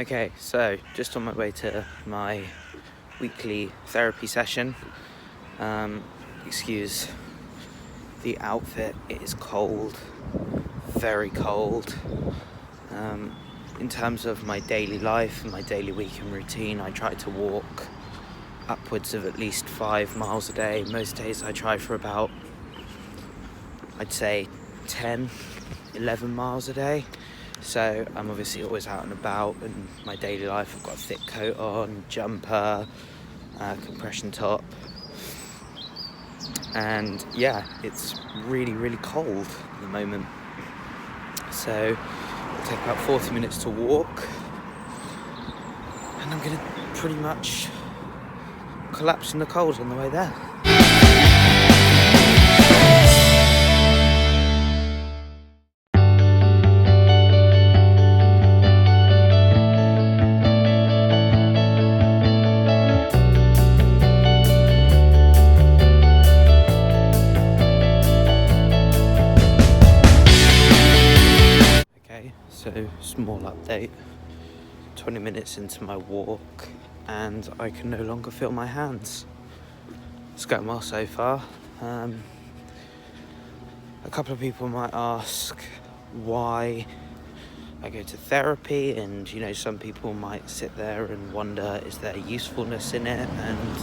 Okay, so just on my way to my weekly therapy session. Excuse the outfit, it is cold, very cold. In terms of my daily life and my daily weekend routine, I try to walk upwards of at least 5 miles a day. Most days I try for about, I'd say 10, 11 miles a day. So I'm obviously always out and about in my daily life. I've got a thick coat on, jumper, compression top. And yeah, it's really, really cold at the moment. So it'll take about 40 minutes to walk. And I'm gonna pretty much collapse in the cold on the way there. Okay, so small update. 20 minutes into my walk and I can no longer feel my hands. It's going well so far. A couple of people might ask why I go to therapy, and some people might sit there and wonder, is there usefulness in it? And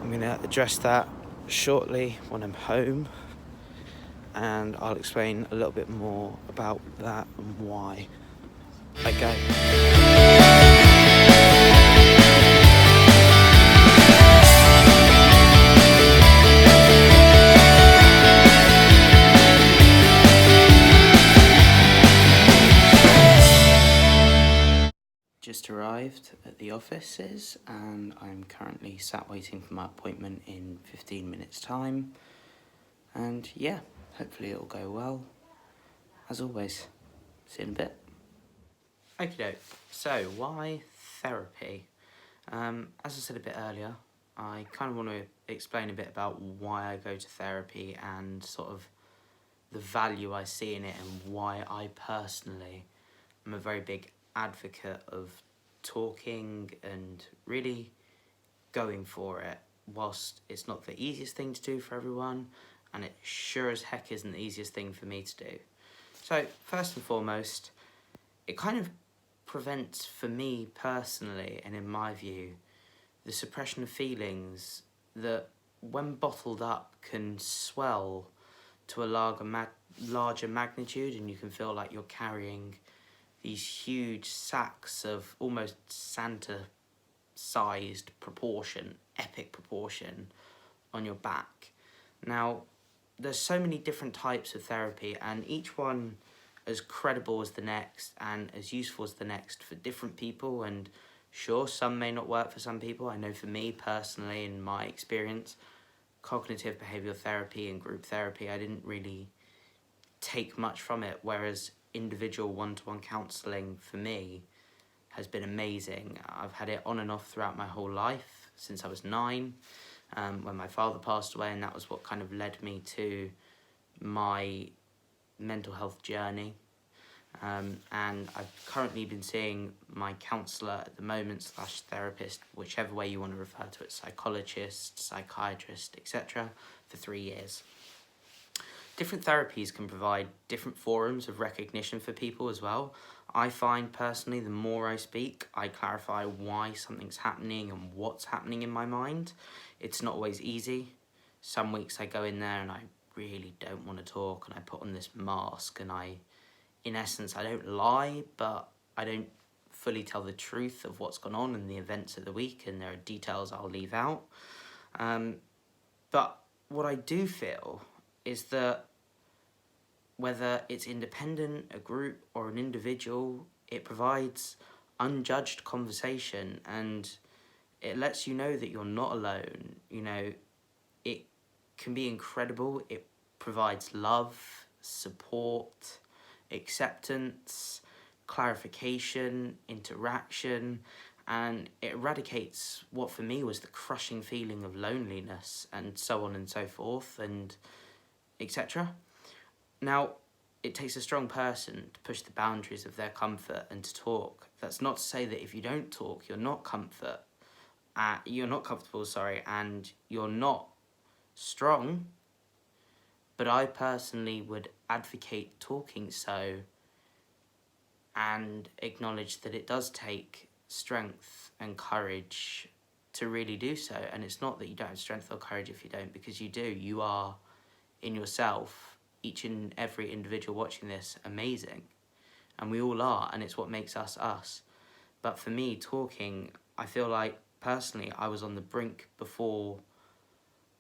I'm going to address that shortly when I'm home, and I'll explain a little bit more about that and why I go. Just arrived at the offices and I'm currently sat waiting for my appointment in 15 minutes time, and yeah, hopefully it'll go well. As always, see you in a bit. Okay, so why therapy? As I said a bit earlier, I kind of want to explain a bit about why I go to therapy and sort of the value I see in it, and why I personally am a very big advocate of talking and really going for it, whilst it's not the easiest thing to do for everyone, and it sure as heck isn't the easiest thing for me to do. So first and foremost, it kind of prevents, for me personally and in my view, the suppression of feelings that when bottled up can swell to a larger magnitude, and you can feel like you're carrying these huge sacks of almost Santa-sized proportion, epic proportion, on your back. Now, there's so many different types of therapy, and each one as credible as the next and as useful as the next for different people. And sure, some may not work for some people. I know for me personally, in my experience, cognitive behavioural therapy and group therapy, I didn't really take much from it, whereas individual one-to-one counselling for me has been amazing. I've had it on and off throughout my whole life since I was 9, when my father passed away, and that was what kind of led me to my mental health journey. And I've currently been seeing my counsellor at the moment / therapist, whichever way you want to refer to it, psychologist, psychiatrist, etc., for 3 years. Different therapies can provide different forums of recognition for people as well. I find personally, the more I speak, I clarify why something's happening and what's happening in my mind. It's not always easy. Some weeks I go in there and I really don't want to talk, and I put on this mask, and in essence, I don't lie, but I don't fully tell the truth of what's gone on in the events of the week, and there are details I'll leave out. But what I do feel is that whether it's independent, a group, or an individual, it provides unjudged conversation, and it lets you know that you're not alone. It can be incredible. It provides love, support, acceptance, clarification, interaction, and it eradicates what for me was the crushing feeling of loneliness, and so on and so forth, and etc. Now, it takes a strong person to push the boundaries of their comfort and to talk. That's not to say that if you don't talk, you're not comfortable, sorry, and you're not strong. But I personally would advocate talking so, and acknowledge that it does take strength and courage to really do so. And it's not that you don't have strength or courage if you don't, because you do. You are, in yourself, each and every individual watching this, amazing. And we all are, and it's what makes us us. But for me, talking, I feel like, personally, I was on the brink before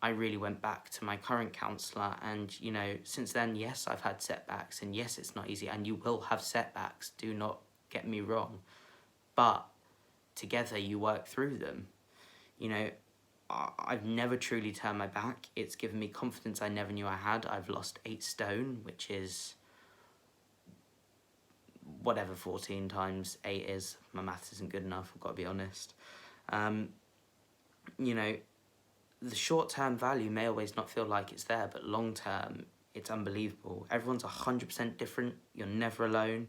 I really went back to my current counsellor. And, you know, since then, yes, I've had setbacks, and yes, it's not easy, and you will have setbacks, do not get me wrong. But together you work through them. You know, I've never truly turned my back. It's given me confidence I never knew I had. I've lost 8 stone, which is whatever 14 times 8 is. My maths isn't good enough, I've got to be honest. You know, the short-term value may always not feel like it's there, but long-term, it's unbelievable. Everyone's 100% different. You're never alone.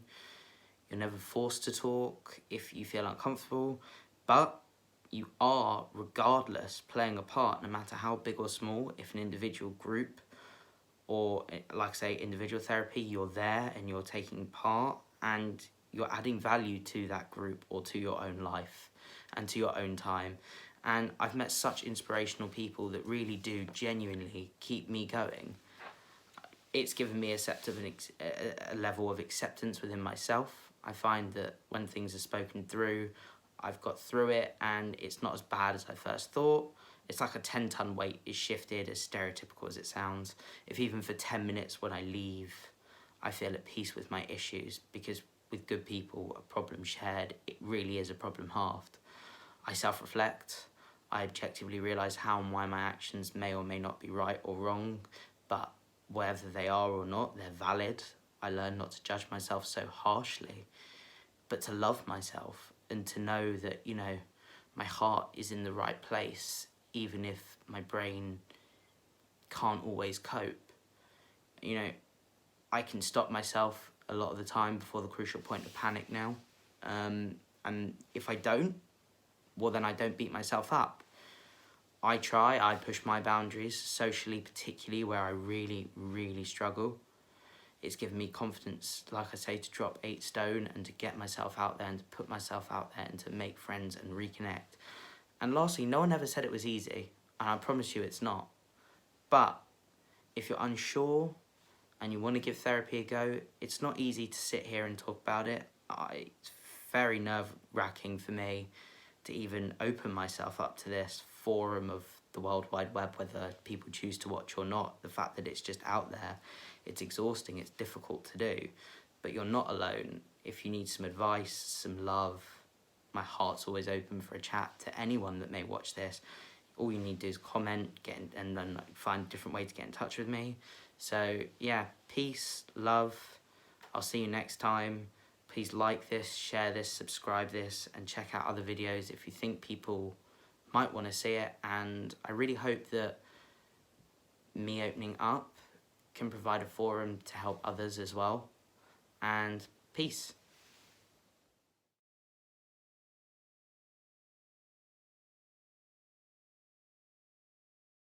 You're never forced to talk if you feel uncomfortable, but you are, regardless, playing a part, no matter how big or small. If an individual group or, like I say, individual therapy, you're there and you're taking part and you're adding value to that group or to your own life and to your own time. And I've met such inspirational people that really do genuinely keep me going. It's given me a level of acceptance within myself. I find that when things are spoken through, I've got through it and it's not as bad as I first thought. It's like a 10-ton weight is shifted, as stereotypical as it sounds. If even for 10 minutes when I leave, I feel at peace with my issues, because with good people, a problem shared, it really is a problem halved. I self-reflect. I objectively realise how and why my actions may or may not be right or wrong, but whether they are or not, they're valid. I learn not to judge myself so harshly, but to love myself and to know that, you know, my heart is in the right place, even if my brain can't always cope. You know, I can stop myself a lot of the time before the crucial point of panic now. And if I don't, well, then I don't beat myself up. I push my boundaries, socially particularly, where I really, really struggle. It's given me confidence, like I say, to drop 8 stone and to get myself out there and to put myself out there and to make friends and reconnect. And lastly, no one ever said it was easy, and I promise you it's not. But if you're unsure and you want to give therapy a go, it's not easy to sit here and talk about it. It's very nerve-wracking for me to even open myself up to this forum of the World Wide Web, whether people choose to watch or not. The fact that it's just out there, it's exhausting, it's difficult to do, but you're not alone. If you need some advice, some love, my heart's always open for a chat to anyone that may watch this. All you need to do is comment, and then find a different way to get in touch with me. So yeah, peace, love. I'll see you next time. Please like this, share this, subscribe this, and check out other videos if you think people might want to see it. And I really hope that me opening up can provide a forum to help others as well. And peace.